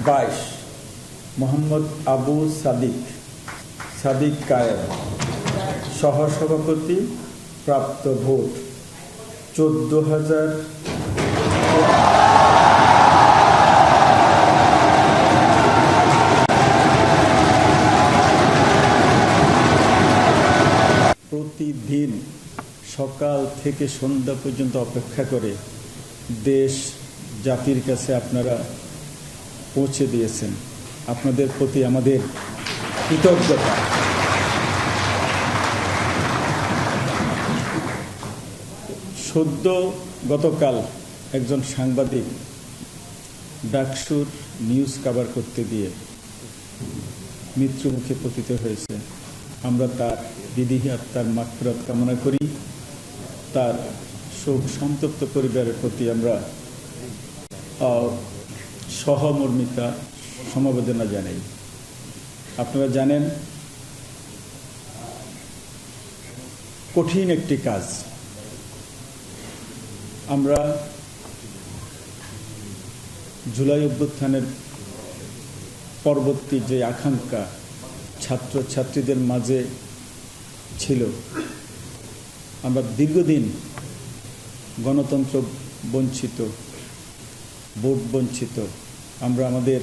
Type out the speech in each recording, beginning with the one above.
22 মোহাম্মদ আবু সাদিক কায়েম সহসভাপতি, প্রাপ্ত ভোট 14,000। প্রতিদিন সকাল থেকে সন্ধ্যা পর্যন্ত অপেক্ষা করে দেশ জাতির কাছে আপনারা পৌঁছে দিয়েছেন। আপনাদের প্রতি আমাদের কৃতজ্ঞতা। সদ্য গতকাল একজন সাংবাদিক ডাকসুর নিউজ কভার করতে গিয়ে মৃত্যুমুখে পতিত হয়েছে। আমরা তার বিদেহী আত্মার মাগফিরাত কামনা করি। তার শোক সন্তপ্ত পরিবারের প্রতি আমরা সহমর্মিতা সমবেদনা জানাই। আপনারা জানেন, কঠিন একটি কাজ। আমরা জুলাই অভ্যুত্থানের পরবর্তী যে আকাঙ্ক্ষা ছাত্রছাত্রীদের মাঝে ছিল, আমরা দীর্ঘদিন গণতন্ত্র বঞ্চিত, ভোট বঞ্চিত, আমরা আমাদের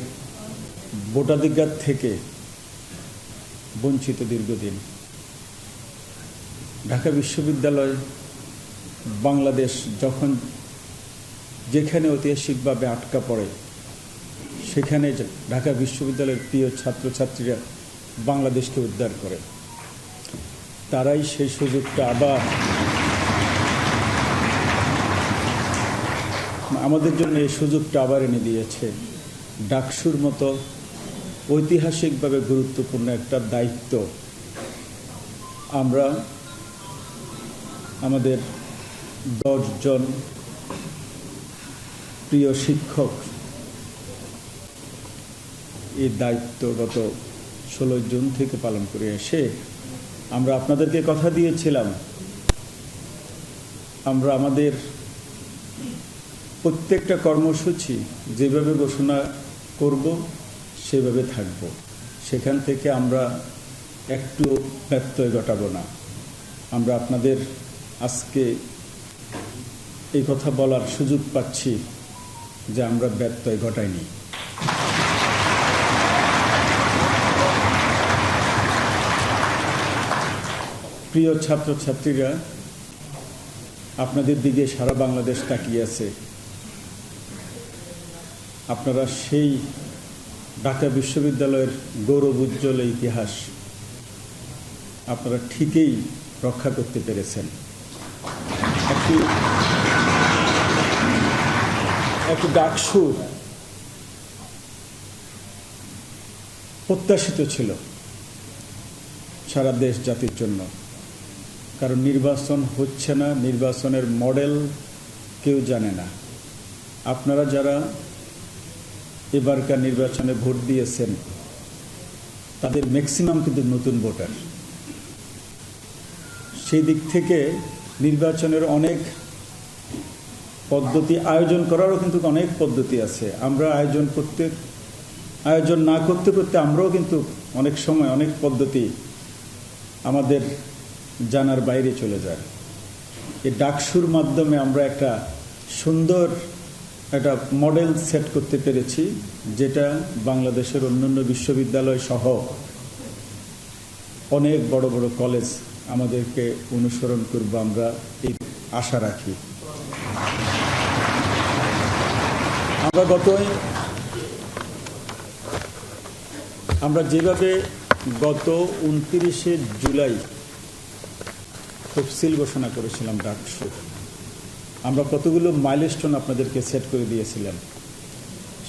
ভোটাধিকার থেকে বঞ্চিত দীর্ঘদিন। ঢাকা বিশ্ববিদ্যালয় বাংলাদেশ যখন যেখানে ঐতিহাসিকভাবে আটকা পড়ে, সেখানে ঢাকা বিশ্ববিদ্যালয়ের প্রিয় ছাত্রছাত্রীরা বাংলাদেশকে উদ্ধার করে। তারাই সেই সুযোগটা আবার আমাদের জন্য এই সুযোগটা আবার এনে দিয়েছে। ডাকসুর মতো ঐতিহাসিকভাবে গুরুত্বপূর্ণ একটা দায়িত্ব আমরা আমাদের 10 জন প্রিয় শিক্ষক এই দায়িত্ব গত 16 জুন থেকে পালন করে এসে আমরা আপনাদেরকে কথা দিয়েছিলাম, আমরা আমাদের প্রত্যেকটা কর্মসূচি যেভাবে ঘোষণা করব সেভাবে থাকব। সেখান থেকে আমরা একটু ব্যত্যয় ঘটাবো না। আমরা আপনাদের আজকে এই কথা বলার সুযোগ পাচ্ছি যে আমরা ব্যত্যয় ঘটাইনি। প্রিয় ছাত্রছাত্রীরা, আপনাদের দিকে সারা বাংলাদেশ তাকিয়ে আছে। আপনারা সেই ঢাকা বিশ্ববিদ্যালয়ের গৌরব উজ্জ্বল ইতিহাস আপনারা ঠিকই রক্ষা করতে পেরেছেন। একটি ডাকসু প্রত্যাশিত ছিল সারা দেশ জাতির জন্য, কারণ নির্বাচন হচ্ছে না, নির্বাচনের মডেল কেউ জানে না। আপনারা যারা এবারকার নির্বাচনে ভোট দিয়েছেন তাদের ম্যাক্সিমাম কিন্তু নতুন ভোটার। সেই দিক থেকে নির্বাচনের অনেক পদ্ধতি, আয়োজন করারও কিন্তু অনেক পদ্ধতি আছে। আমরা আয়োজন না করতে করতে আমরাও কিন্তু অনেক সময় অনেক পদ্ধতি আমাদের জানার বাইরে চলে যায়। এই ডাকসুর মাধ্যমে আমরা একটা সুন্দর একটা মডেল সেট করতে পেরেছি, যেটা বাংলাদেশের অন্যান্য বিশ্ববিদ্যালয় সহ অনেক বড় বড় কলেজ আমাদেরকে অনুসরণ করব, আমরা এই আশা রাখি। আমরা যেভাবে গত 29শে জুলাই তফসিল ঘোষণা করেছিলাম ডাকসু, আমরা কতগুলো মাইলস্টোন আপনাদেরকে সেট করে দিয়েছিলাম।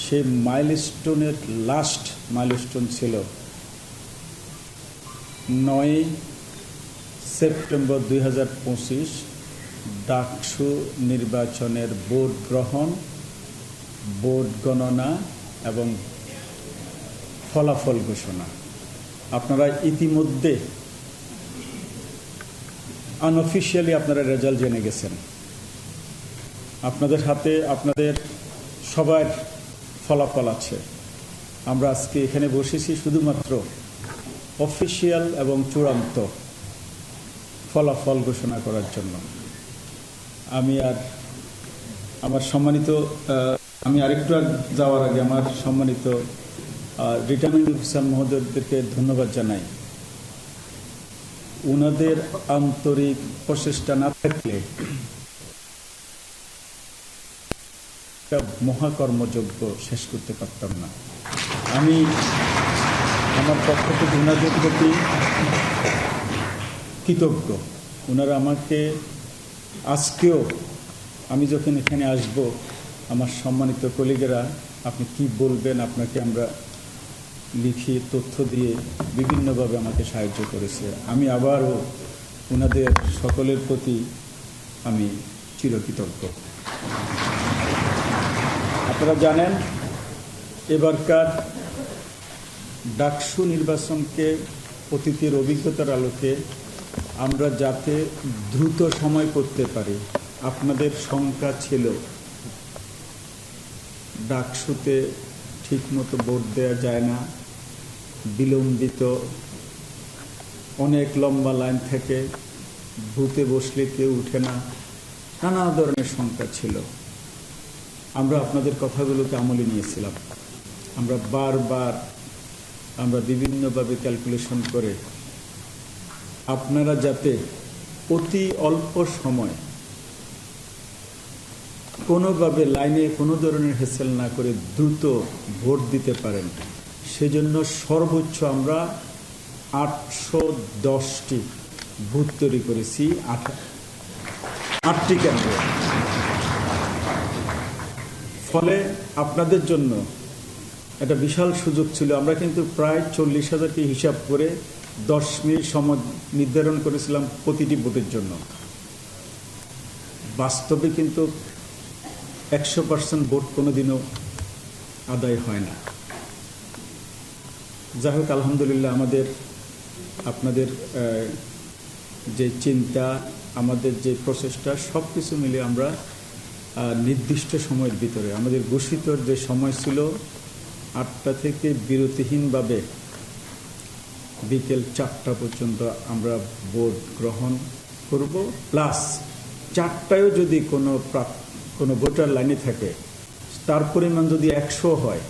সেই মাইলস্টোনের লাস্ট মাইলস্টোন ছিল 9 সেপ্টেম্বর 2025 ডাকসু নির্বাচনের ভোট গ্রহণ, ভোট গণনা এবং ফলাফল ঘোষণা। আপনারা ইতিমধ্যে আনঅফিশিয়ালি আপনারা রেজাল্ট জেনে গেছেন। আপনাদের হাতে আপনাদের সবার ফলাফল আছে। আমরা আজকে এখানে বসেছি শুধুমাত্র অফিসিয়াল এবং চূড়ান্ত ফলাফল ঘোষণা করার জন্য। আমি আরেকটু যাওয়ার আগে আমার সম্মানিত রিটার্নিং অফিসার মহোদয়দেরকে ধন্যবাদ জানাই। ওনাদের আন্তরিক প্রচেষ্টা না থাকলে একটা মহাকর্মযজ্ঞ শেষ করতে পারতাম না। আমি আমার পক্ষ থেকে ওনাদের প্রতি কৃতজ্ঞ। ওনারা আমাকে আজকেও আমি যখন এখানে আসব, আমার সম্মানিত কলিগেরা আপনি কি বলবেন, আপনাকে আমরা লিখি তথ্য দিয়ে বিভিন্নভাবে আমাকে সাহায্য করেছে। আমি আবারও ওনাদের সকলের প্রতি আমি চিরকৃতজ্ঞ। আপনারা জানেন এবারকার ডাকসু নির্বাচনকে অতীতের অভিজ্ঞতার আলোকে আমরা যাতে দ্রুত সময় করতে পারি। আপনাদের শঙ্কা ছিল ডাকসুতে ঠিকমতো ভোট দেওয়া যায় না, বিলম্বিত, অনেক লম্বা লাইন থেকে বুথে বসলে কেউ উঠে না, নানা ধরনের শঙ্কা ছিল। আমরা আপনাদের কথাগুলোকে আমলে নিয়েছিলাম। আমরা বিভিন্নভাবে ক্যালকুলেশন করে আপনারা যাতে অতি অল্প সময় কোনোভাবে লাইনে কোনো ধরনের হেসেল না করে দ্রুত ভোট দিতে পারেন, সেজন্য সর্বোচ্চ আমরা 810টি বুথ তৈরি করেছি 8টি কেন্দ্রে। ফলে আপনাদের জন্য একটা বিশাল সুযোগ ছিল। আমরা কিন্তু প্রায় 40,000টি হিসাব করে 10 মিনিট সময় নির্ধারণ করেছিলাম প্রতিটি ভোটের জন্য। বাস্তবে কিন্তু 100% ভোট কোনোদিনও আদায় হয় না। যাই হোক, আলহামদুলিল্লাহ আপনাদের যে চিন্তা, আমাদের যে প্রচেষ্টা, সব কিছু মিলে আমরা নির্দিষ্ট সময়ের ভিতরে, আমাদের ঘোষিত যে সময় ছিল 8টা থেকে বিরতিহীনভাবে বিকেল 4টা পর্যন্ত আমরা ভোট গ্রহণ করব। প্লাস 4টায়ও যদি কোনো ভোটার লাইনে থাকে, তার পরিমাণ যদি 100 হয়,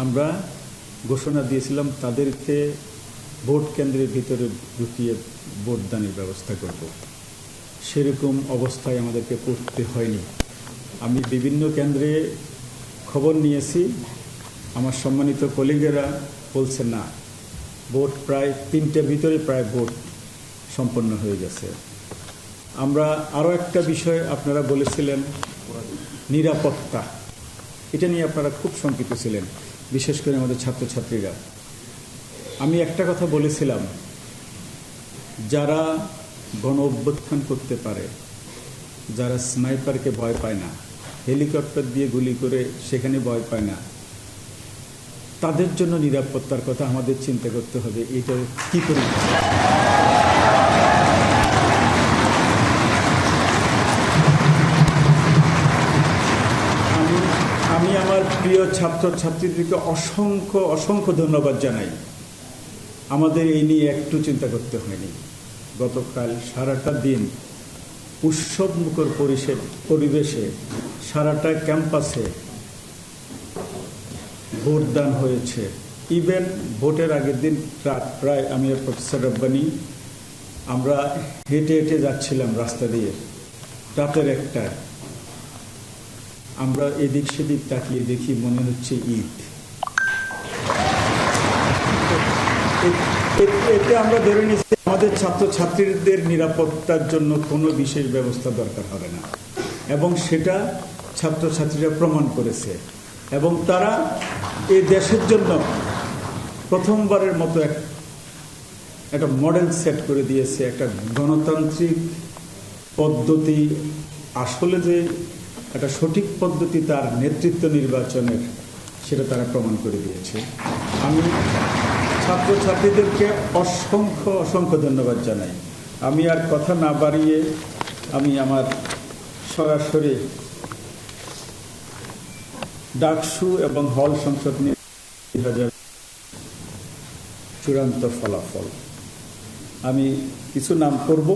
আমরা ঘোষণা দিয়েছিলাম তাদেরকে ভোট কেন্দ্রের ভিতরে ঢুকিয়ে ভোটদানের ব্যবস্থা করব। সেরকম অবস্থায় আমাদেরকে পড়তে হয়নি। আমি বিভিন্ন কেন্দ্রে খবর নিয়েছি, আমার সম্মানিত কলিগেরা বলছে না, ভোট প্রায় 3টার ভিতরে প্রায় ভোট সম্পন্ন হয়ে গেছে। আমরা আরও একটা বিষয় আপনারা বলেছিলেন, নিরাপত্তা। এটা নিয়ে আপনারা খুব শঙ্কিত ছিলেন, বিশেষ করে আমাদের ছাত্রছাত্রীরা। আমি একটা কথা বলেছিলাম, যারা গণ অভ্যুত্থান করতে পারে, যারা স্নাইপারকে ভয় পায় না, হেলিকপ্টার দিয়ে গুলি করে সেখানে ভয় পায় না, তাদের জন্য নিরাপত্তার কথা আমাদের চিন্তা করতে হবে। এটা কি করে আমি আমার প্রিয় ছাত্রছাত্রীদেরকে অসংখ্য ধন্যবাদ জানাই। আমাদের এই নিয়ে একটু চিন্তা করতে হয়নি। গতকাল সারাটা দিন উৎসবমুখর পরিবেশে সারাটা ক্যাম্পাসে ভোটদান হয়েছে। ইভেন ভোটের আগের দিন রাত প্রায়, আমি আর প্রফেসর রব্বানী আমরা হেঁটে হেঁটে যাচ্ছিলাম রাস্তা দিয়ে, রাতের 1টায়। আমরা এদিক সেদিক তাকিয়ে দেখি, মনে হচ্ছে ঈদ। এতে আমরা ধরে নিচ্ছি আমাদের ছাত্রছাত্রীদের নিরাপত্তার জন্য কোনো বিশেষ ব্যবস্থা দরকার হবে না, এবং সেটা ছাত্রছাত্রীরা প্রমাণ করেছে। এবং তারা এই দেশের জন্য প্রথমবারের মতো একটা মডেল সেট করে দিয়েছে। একটা গণতান্ত্রিক পদ্ধতি, আসলে যে একটা সঠিক পদ্ধতি তার নেতৃত্ব নির্বাচনের, সেটা তারা প্রমাণ করে দিয়েছে। আমি ছাত্রছাত্রীদেরকে অসংখ্য ধন্যবাদ জানাই। আমি আর কথা না বাড়িয়ে আমি আমার সরাসরি ডাকসু এবং হল সংসদ 2000 চূড়ান্ত ফলাফল। আমি কিছু নাম করব,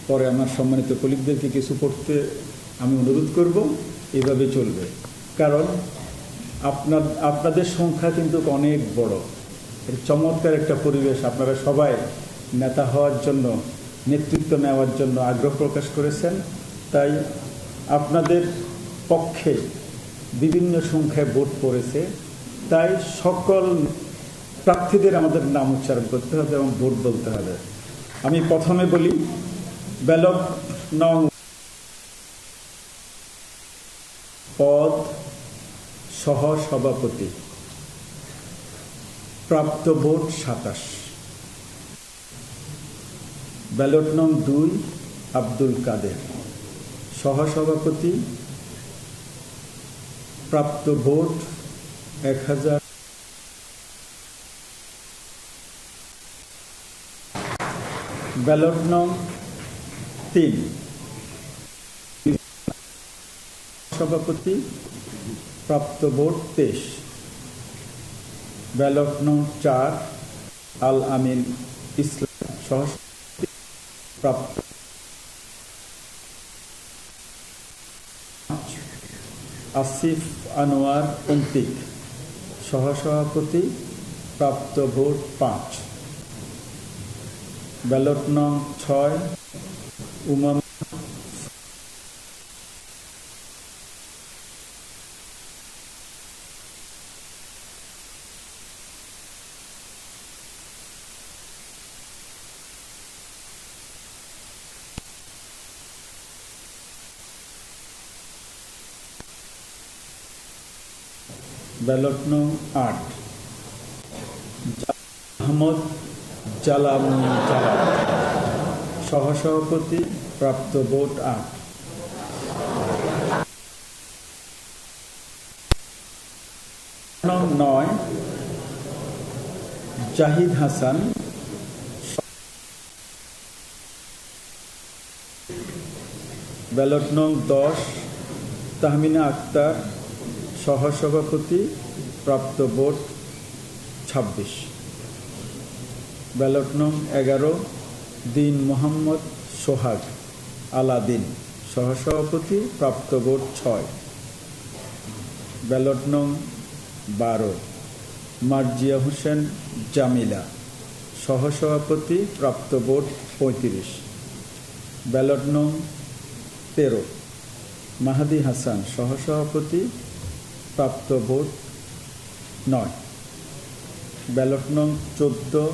পরে আমার সম্মানিত কলিগদেরকে কিছু পড়তে আমি অনুরোধ করব। এইভাবে চলবে, কারণ আপনাদের সংখ্যা কিন্তু অনেক বড়। চমৎকার একটা পরিবেশ। আপনারা সবাই নেতা হওয়ার জন্য, নেতৃত্ব নেওয়ার জন্য আগ্রহ প্রকাশ করেছেন। তাই আপনাদের পক্ষে বিভিন্ন সংখ্যায় ভোট পড়েছে। তাই সকল প্রার্থীদের আমাদের নাম উচ্চারণ করতে হবে এবং ভোট বলতে হবে। আমি প্রথমে বলি, ব্যালট নং পদ সহ সভাপতি, প্রাপ্ত ভোট 27। ব্যালট নং 2 আব্দুল কাদের, সহসভাপতি, প্রাপ্ত ভোট 1000। ব্যালট নং 3 সভাপতি, প্রাপ্ত ভোট 23। ব্যালট নং 4 আল আমিন ইসলাম, সহসভাপতি, প্রাপ্ত। আসিফ আনোয়ার অন্তিক, সহসভাপতি, প্রাপ্ত ভোট 5। ব্যালট নং 6 উমাম, ব্যালট নং 8 আহমদ জালাল, সহসভাপতি, প্রাপ্ত ভোট 8। নং 9 জাহিদ হাসান, ব্যালট নং 10 তাহমিনা আক্তার, সহসভাপতি, প্রাপ্ত ভোট 26। ব্যালট নং 11 দিন মোহাম্মদ সোহাগ আলাদিন, সহসভাপতি, প্রাপ্ত ভোট 6। ব্যালট নং 12 মার্জিয়া হোসেন জামিলা, সহসভাপতি, প্রাপ্ত ভোট 35। ব্যালট নং 13 মাহাদি হাসান, সহসভাপতি, প্রাপ্ত ভোট 9। ব্যালট নং 14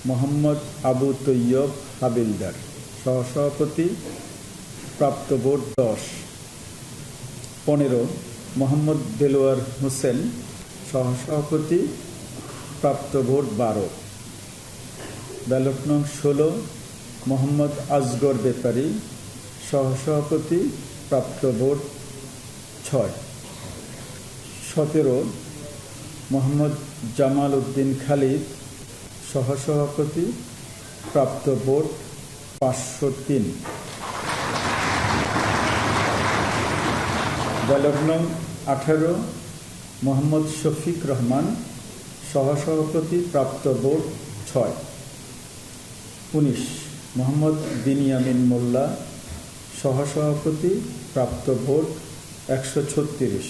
মোহাম্মদ আবু তৈয়ব হাবিলদার, সহসভাপতি, প্রাপ্ত ভোট 10। 15 মোহাম্মদ দেলোয়ার হোসেন, সহসভাপতি, প্রাপ্ত ভোট 12। ব্যালট নং 16 মোহাম্মদ আজগর বেপারী, সহসভাপতি, প্রাপ্ত ভোট 6। 17 মোহাম্মদ জামাল উদ্দিন খালিদ, সহসভাপতি, প্রাপ্ত ভোট 503। ব্যালট নং 18 মোহাম্মদ শফিক রহমান, সহসভাপতি, প্রাপ্ত ভোট 6। 19 মোহাম্মদ বিনিয়ামিন মোল্লা, সহসভাপতি, প্রাপ্ত ভোট 136।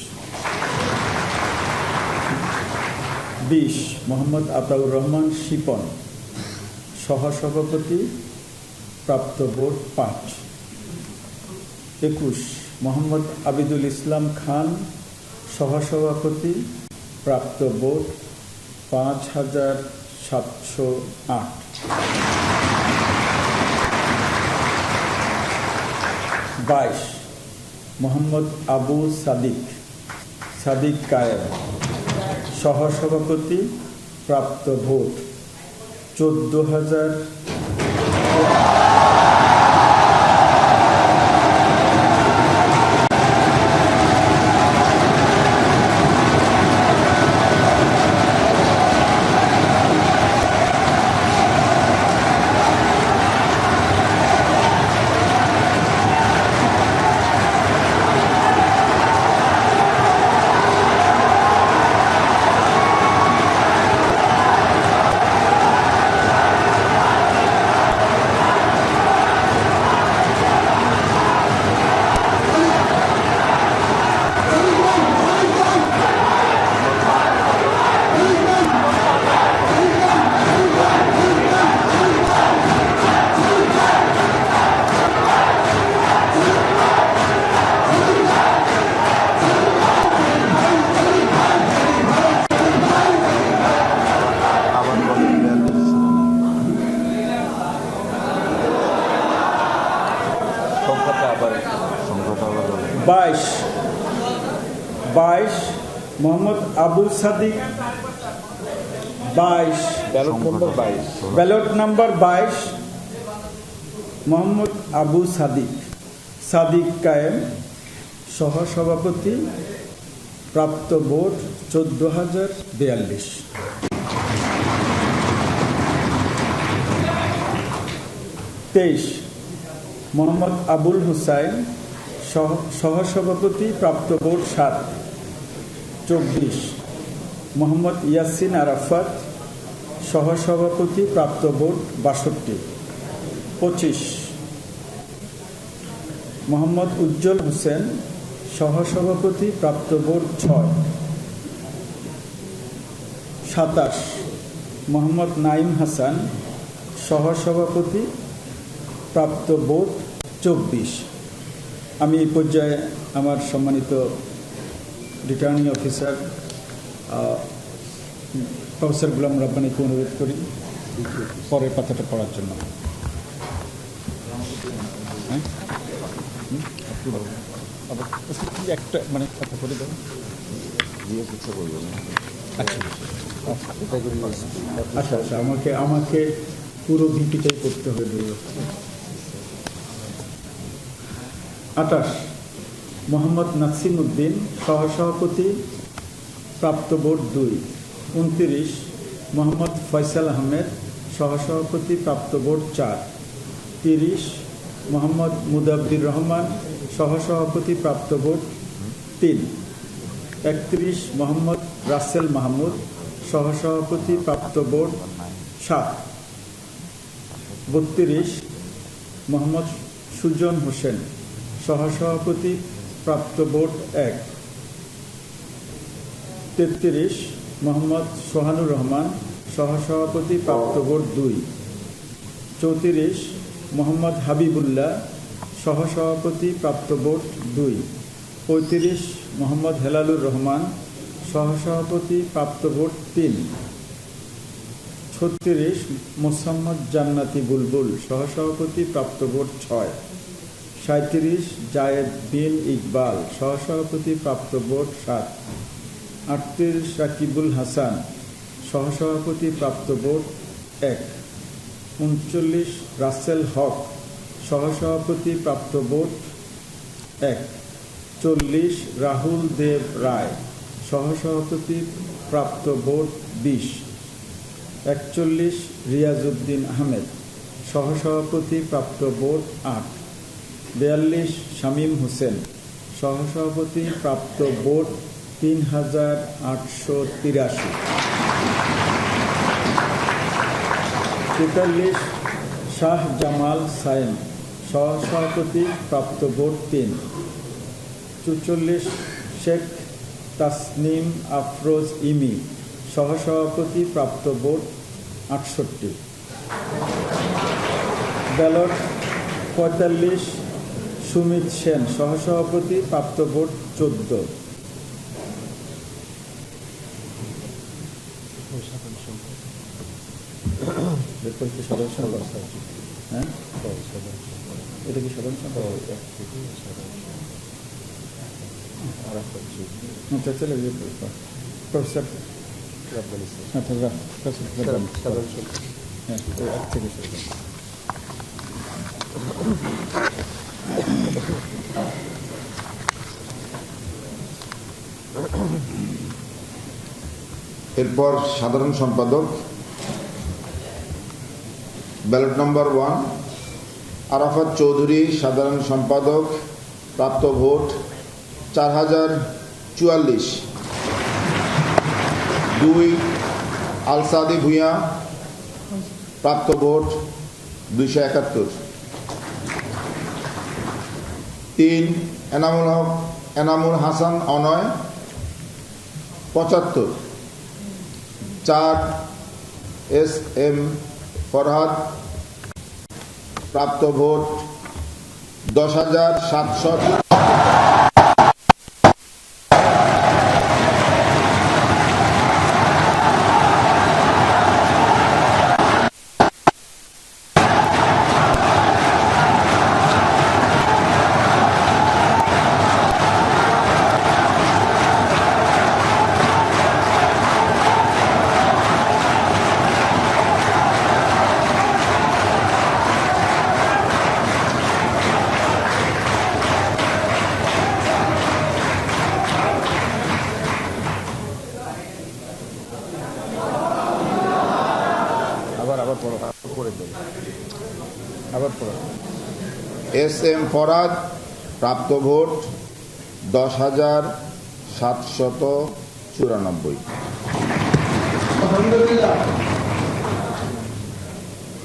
20 মোহাম্মদ আতাউর রহমান শিপন, সহসভাপতি, প্রাপ্ত ভোট 5। 21 মোহাম্মদ আবিদুল ইসলাম খান, সহসভাপতি, প্রাপ্ত ভোট 5708। 22 মোহাম্মদ আবু সাদিক কায়েম, সহসভাপতি, প্রাপ্ত vote 14,000। 22 Mohammad Abu Sadik 22 ballot number 22 Mohammad Abu Sadik Kayem সহসভাপতি, প্রাপ্ত ভোট 14,042। 23 মোহাম্মদ আবুল হুসাইন সহসভাপতি, প্রাপ্ত ভোট 7। 24 মোহাম্মদ ইয়াসিন আরাফাত সহসভাপতি, প্রাপ্ত ভোট 62। 25 মোহাম্মদ উজ্জ্বল হোসেন সহসভাপতি, প্রাপ্ত ভোট 6। 27 মোহাম্মদ নাইম হাসান সহসভাপতি, প্রাপ্ত ভোট 24। আমি এই পর্যায়ে আমার সম্মানিত রিটার্নিং অফিসার প্রফেসর গোলাম রাব্বানীকে অনুরোধ করি পরের পাতাটা পড়ার জন্য। একটা মানে কথা করে দেবো। আচ্ছা, আমাকে পুরো ভিপিটাই করতে হবে। 28 মোহাম্মদ নাসিম উদ্দিন সহসভাপতি, প্রাপ্ত ভোট 2। 29 মোহাম্মদ ফয়সাল আহমেদ সহসভাপতি, প্রাপ্ত ভোট 4। 30 মোহাম্মদ মুদাব্বির রহমান সহসভাপতি, প্রাপ্ত ভোট 3। 31 মোহাম্মদ রাসেল মাহমুদ সহসভাপতি, প্রাপ্ত ভোট 7। 32 মোহাম্মদ সুজন হোসেন সহসভাপতি, প্রাপ্ত ভোট 1। 33 মোহাম্মদ সোহানুর রহমান সহসভাপতি, প্রাপ্ত ভোট 2। 34 মোহাম্মদ হাবিবুল্লাহ সহসভাপতি, প্রাপ্ত ভোট 2। 35 মোহাম্মদ হেলালুর রহমান সহসভাপতি, প্রাপ্ত ভোট 3। 36 মোসাম্মদ জান্নাতি বুলবুল সহসভাপতি, প্রাপ্ত ভোট 6। 37 জায়েদ বিন ইকবাল সহসভাপতি, প্রাপ্ত ভোট 7। 38 রাকিবুল হাসান সহসভাপতি, প্রাপ্ত ভোট 1। 39 রাসেল হক সহসভাপতি, প্রাপ্ত ভোট 1। 40 রাহুল দেব রায় সহসভাপতি, প্রাপ্ত ভোট 20। 41 রিয়াজউদ্দিন আহমেদ সহসভাপতি, প্রাপ্ত ভোট 8। 42 শামীম হোসেন সহসভাপতি, প্রাপ্ত ভোট 3,883। 43 শাহ জামাল সাইম সহসভাপতি, প্রাপ্ত ভোট 3। 44 শেখ তাসনিম আফরোজ ইমি সহসভাপতি, প্রাপ্ত ভোট 68। ব্যালট 45 সুমিত সেন সহসভাপতি, প্রাপ্ত ভোট 14। সাধারণ সংখ্যা, হ্যাঁ এটা কি সাধারণ সংখ্যা? আচ্ছা, চলে গিয়ে প্রফেসর হ্যাঁ থেকে শুরু। এরপর সাধারণ সম্পাদক ব্যালট নম্বর 1 আরাফাত চৌধুরী সাধারণ সম্পাদক, প্রাপ্ত ভোট 4,044। 2 আলসাদি ভূঁইয়া প্রাপ্ত vote 271। 3 Enamul Hasan Anoy 75। 4 S M Farhad প্রাপ্ত ভোট 10,700। এস এম ফরহাদ, প্রাপ্ত ভোট 10,794।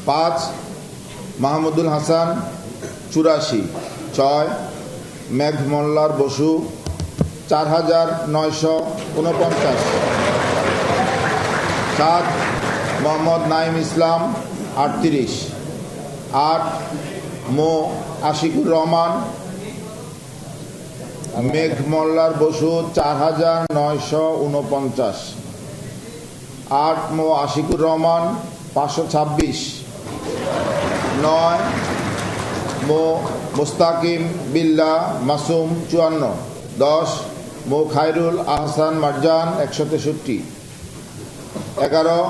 5 মাহমুদুল হাসান 84। 6 মেঘ মোল্লার বসু 4,949। 7 মোহাম্মদ নাইম ইসলাম 38। 8 মো আশিকুর রহমান, মেঘ মোল্লার বসু 4,949। 8 মো আশিকুর রহমান 526। 9 মো মুস্তাকিম বিল্লাহ মাসুম 54। 10 মো খায়রুল আহসান মারজান 163। 11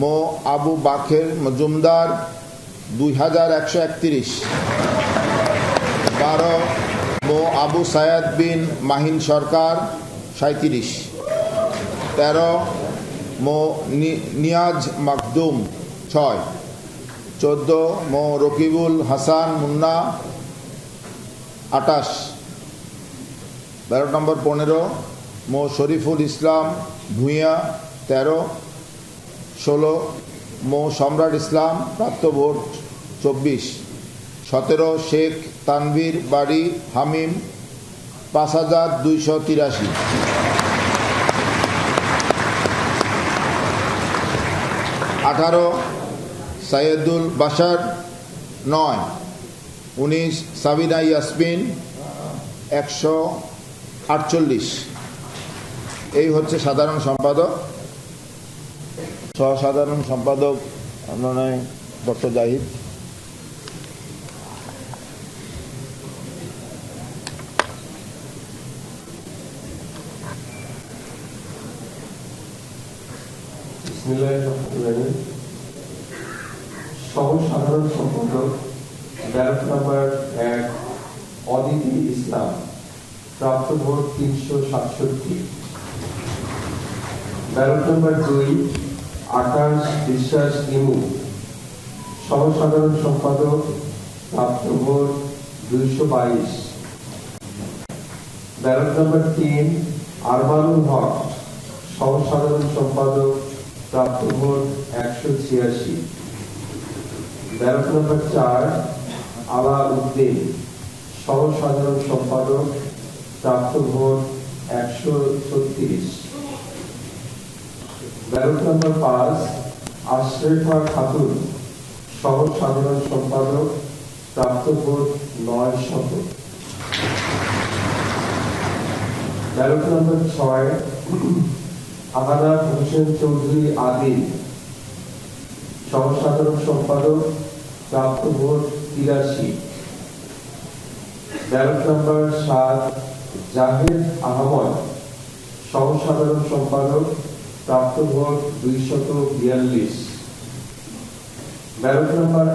মো আবু বাকের মজুমদার 2,131। 12 মো আবু সায়াদ বিন মাহিন সরকার 37। 13 মো নিয়াজ মাকদুম 6। 14 মো রকিবুল হাসান মুন্না 28। 12 নম্বর 15 মো শরীফুল ইসলাম ভূঁইয়া 13। 16 মো সম্রাট ইসলাম, প্রাপ্ত ভোট 24। 17 শেখ তানভীর বাড়ি হামিম 5,283। 18 সাইয়েদুল বাশার 9। 19 সাবিনা ইয়াসমিন 148। এই হচ্ছে সাধারণ সম্পাদক। সহসাধারণ সম্পাদক নয় ডক্টর জাহিদ। সহ সাধারণ সম্পাদক ব্যালট নাম্বার 1 অদিতি ইসলাম, প্রাপ্ত ভোট 367। ব্যালট নাম্বার 2 আকাশ বিশ্বাস ইমু, সহ সাধারণ সম্পাদক, প্রাপ্ত ভোট 222। ব্যালট নাম্বার 3 আরমানুল হক, সহ সাধারণ সম্পাদক, প্রাপ্ত ভোট 186। ব্যালট নম্বর 4 আলা উদ্দিন, সহ সাধারণ সম্পাদক, প্রাপ্ত ভোট 136। ব্যালট নম্বর 5 আশরেফা খাতুন, সহ সাধারণ সম্পাদক, প্রাপ্ত ভোট 900। ব্যালট নম্বর 6 আহানা হোসেন চৌধুরী আদিল, সহ সাধারণ সম্পাদক, প্রাপ্ত ভোট 83। ব্যালট নম্বর 7 জাহেদ আহমদ, সহ সাধারণ সম্পাদক, প্রাপ্ত ভোট 242। ব্যালট নম্বর